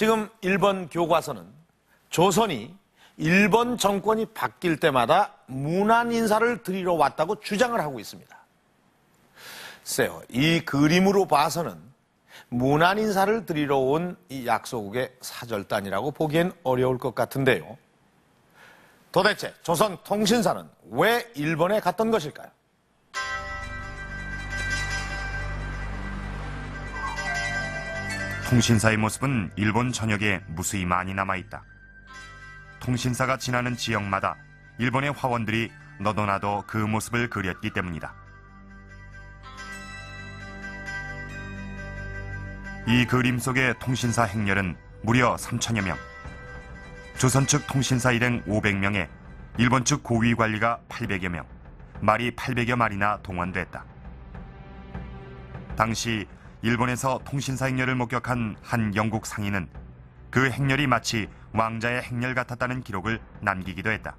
지금 일본 교과서는 조선이 일본 정권이 바뀔 때마다 문안 인사를 드리러 왔다고 주장을 하고 있습니다. 글쎄요, 이 그림으로 봐서는 문안 인사를 드리러 온 이 약소국의 사절단이라고 보기엔 어려울 것 같은데요. 도대체 조선 통신사는 왜 일본에 갔던 것일까요? 통신사의 모습은 일본 전역에 무수히 많이 남아있다. 통신사가 지나는 지역마다 일본의 화원들이 너도나도 그 모습을 그렸기 때문이다. 이 그림 속의 통신사 행렬은 무려 3천여 명. 조선 측 통신사 일행 500명에 일본 측 고위 관리가 800여 명, 말이 800여 마리나 동원됐다. 당시 일본에서 통신사 행렬을 목격한 한 영국 상인은 그 행렬이 마치 왕자의 행렬 같았다는 기록을 남기기도 했다.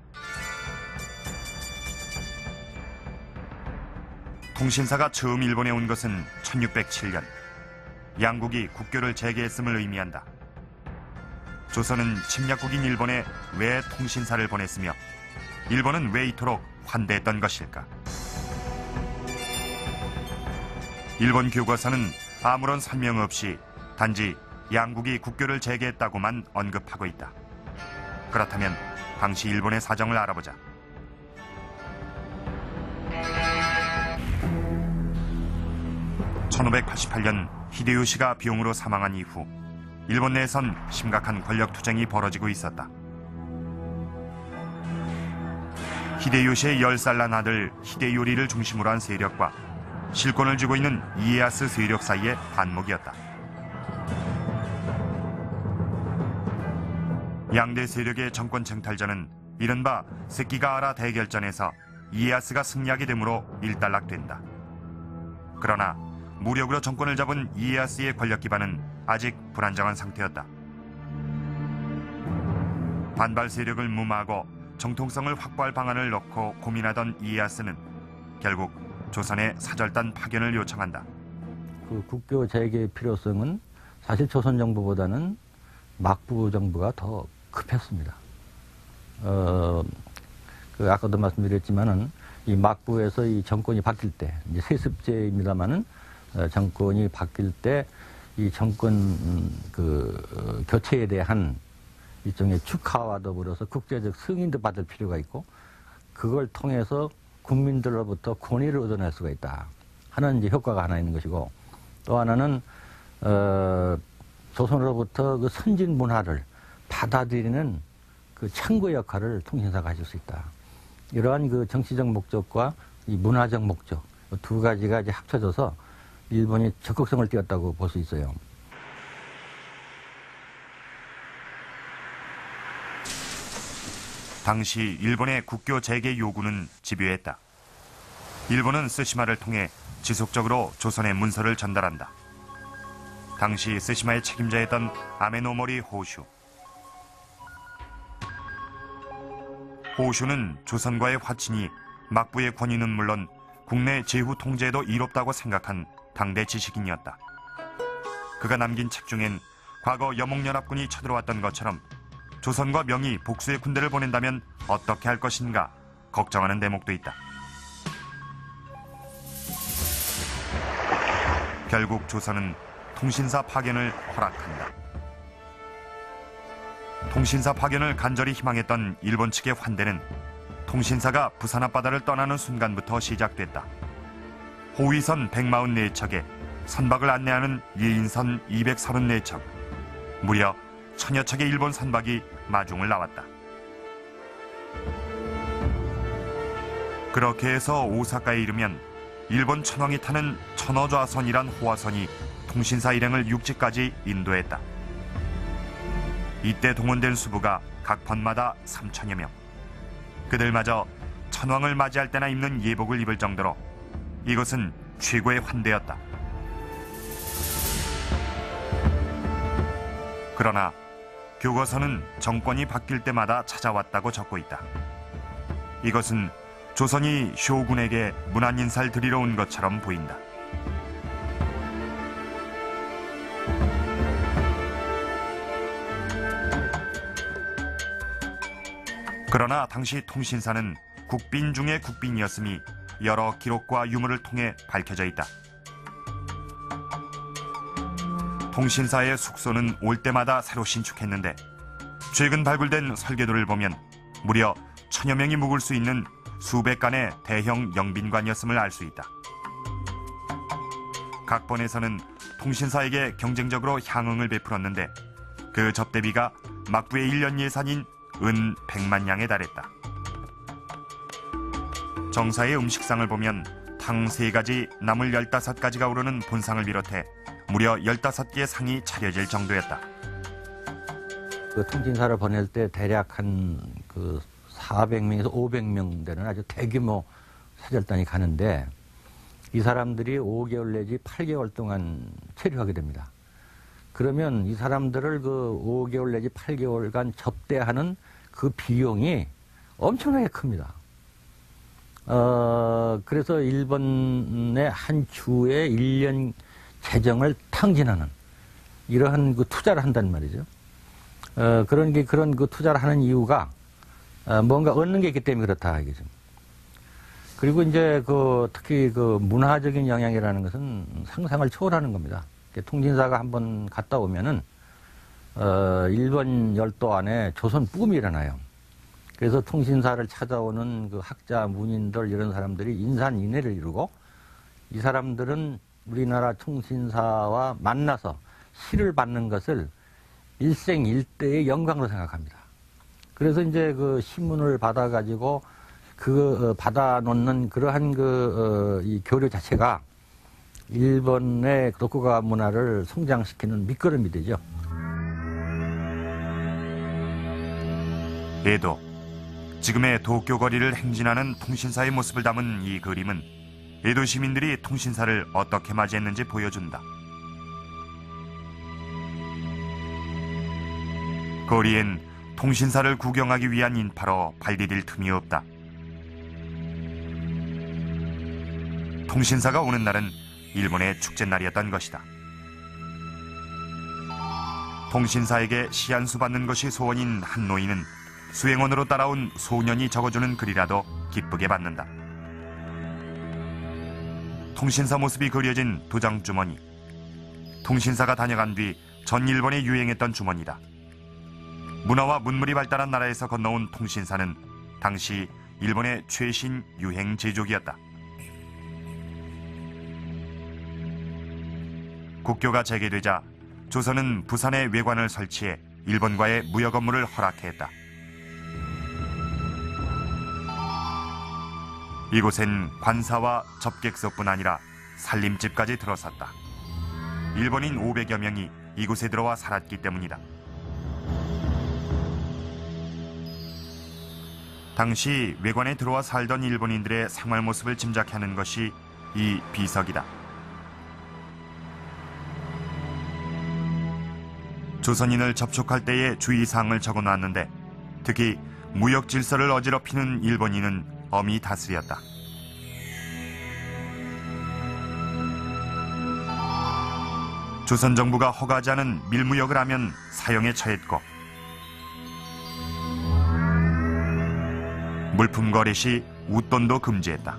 통신사가 처음 일본에 온 것은 1607년. 양국이 국교를 재개했음을 의미한다. 조선은 침략국인 일본에 왜 통신사를 보냈으며 일본은 왜 이토록 환대했던 것일까? 일본 교과서는 아무런 설명 없이 단지 양국이 국교를 재개했다고만 언급하고 있다. 그렇다면 당시 일본의 사정을 알아보자. (1588년) 히데요시가 병으로 사망한 이후 일본 내에선 심각한 권력 투쟁이 벌어지고 있었다. 히데요시의 10살 난 아들 히데요리를 중심으로 한 세력과 실권을 쥐고 있는 이에야스 세력 사이의 반목이었다. 양대 세력의 정권 쟁탈전은 이른바 세키가하라 대결전에서 이에야스가 승리하게 되므로 일단락된다. 그러나 무력으로 정권을 잡은 이에야스의 권력 기반은 아직 불안정한 상태였다. 반발 세력을 무마하고 정통성을 확보할 방안을 넣고 고민하던 이에야스는 결국 조선의 사절단 파견을 요청한다. 그 국교 재개의 필요성은 사실 조선 정부보다는 막부 정부가 더 급했습니다. 아까도 말씀드렸지만은 이 막부에서 이 정권이 바뀔 때, 이제 세습제입니다만은 정권이 바뀔 때 이 정권 교체에 대한 일종의 축하와 더불어서 국제적 승인도 받을 필요가 있고, 그걸 통해서 국민들로부터 권위를 얻어낼 수가 있다 하는 이제 효과가 하나 있는 것이고, 또 하나는 조선으로부터 그 선진 문화를 받아들이는 그 창구 역할을 통신사가 해줄 수 있다. 이러한 그 정치적 목적과 이 문화적 목적 두 가지가 이제 합쳐져서 일본이 적극성을 띄웠다고 볼 수 있어요. 당시 일본의 국교 재개 요구는 집요했다. 일본은 쓰시마를 통해 지속적으로 조선에 문서를 전달한다. 당시 쓰시마의 책임자였던 아메노모리 호슈. 호슈는 조선과의 화친이 막부의 권위는 물론 국내 제후 통제에도 이롭다고 생각한 당대 지식인이었다. 그가 남긴 책 중엔 과거 여몽연합군이 쳐들어왔던 것처럼 조선과 명이 복수의 군대를 보낸다면 어떻게 할 것인가 걱정하는 대목도 있다. 결국 조선은 통신사 파견을 허락한다. 통신사 파견을 간절히 희망했던 일본 측의 환대는 통신사가 부산 앞바다를 떠나는 순간부터 시작됐다. 호위선 144척에 선박을 안내하는 예인선 234척, 무려 1000여 척의 일본 선박이 마중을 나왔다. 그렇게 해서 오사카에 이르면 일본 천황이 타는 천어좌선이란 호화선이 통신사 일행을 육지까지 인도했다. 이때 동원된 수부가 각 번마다 3000여 명. 그들마저 천황을 맞이할 때나 입는 예복을 입을 정도로 이것은 최고의 환대였다. 그러나 교과서는 정권이 바뀔 때마다 찾아왔다고 적고 있다. 이것은 조선이 쇼군에게 문안 인사를 드리러 온 것처럼 보인다. 그러나 당시 통신사는 국빈 중의 국빈이었음이 여러 기록과 유물을 통해 밝혀져 있다. 통신사의 숙소는 올 때마다 새로 신축했는데 최근 발굴된 설계도를 보면 무려 1000여 명이 묵을 수 있는 수백 간의 대형 영빈관이었음을 알 수 있다. 각본에서는 통신사에게 경쟁적으로 향응을 베풀었는데 그 접대비가 막부의 1년 예산인 은 100만 양에 달했다. 정사의 음식상을 보면 탕 3가지, 나물 15가지가 오르는 본상을 비롯해 무려 15개의 상이 차려질 정도였다. 그 통신사를 보낼 때 대략 한 그 400명에서 500명 되는 아주 대규모 사절단이 가는데 이 사람들이 5개월 내지 8개월 동안 체류하게 됩니다. 그러면 이 사람들을 그 5개월 내지 8개월간 접대하는 그 비용이 엄청나게 큽니다. 그래서 일본의 한 주의 1년 재정을 탕진하는 이러한 그 투자를 한단 말이죠. 그런 그 투자를 하는 이유가 뭔가 얻는 게 있기 때문에 그렇다 이거죠. 그리고 이제 그 특히 그 문화적인 영향이라는 것은 상상을 초월하는 겁니다. 통신사가 한번 갔다 오면은 일본 열도 안에 조선 붐이 일어나요. 그래서 통신사를 찾아오는 그 학자, 문인들 이런 사람들이 인산인해를 이루고 이 사람들은 우리나라 통신사와 만나서 시를 받는 것을 일생일대의 영광으로 생각합니다. 그래서 이제 그 신문을 받아가지고 받아 놓는 그러한 이 교류 자체가 일본의 독후가 문화를 성장시키는 밑거름이 되죠. 에도, 지금의 도쿄 거리를 행진하는 통신사의 모습을 담은 이 그림은 에도 시민들이 통신사를 어떻게 맞이했는지 보여준다. 거리엔 통신사를 구경하기 위한 인파로 발디딜 틈이 없다. 통신사가 오는 날은 일본의 축제날이었던 것이다. 통신사에게 시안수 받는 것이 소원인 한 노인은 수행원으로 따라온 소년이 적어주는 글이라도 기쁘게 받는다. 통신사 모습이 그려진 도장 주머니. 통신사가 다녀간 뒤 전 일본에 유행했던 주머니다. 문화와 문물이 발달한 나라에서 건너온 통신사는 당시 일본의 최신 유행 제조기였다. 국교가 재개되자 조선은 부산에 외관을 설치해 일본과의 무역 업무를 허락했다. 이곳엔 관사와 접객소뿐 아니라 살림집까지 들어섰다. 일본인 500여 명이 이곳에 들어와 살았기 때문이다. 당시 외관에 들어와 살던 일본인들의 생활 모습을 짐작하는 것이 이 비석이다. 조선인을 접촉할 때의 주의사항을 적어놨는데 특히 무역 질서를 어지럽히는 일본인은 엄히 다스렸다. 조선 정부가 허가하지 않은 밀무역을 하면 사형에 처했고 물품 거래 시 웃돈도 금지했다.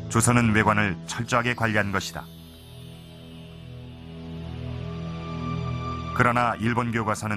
조선은 외관을 철저하게 관리한 것이다. 그러나 일본 교과서는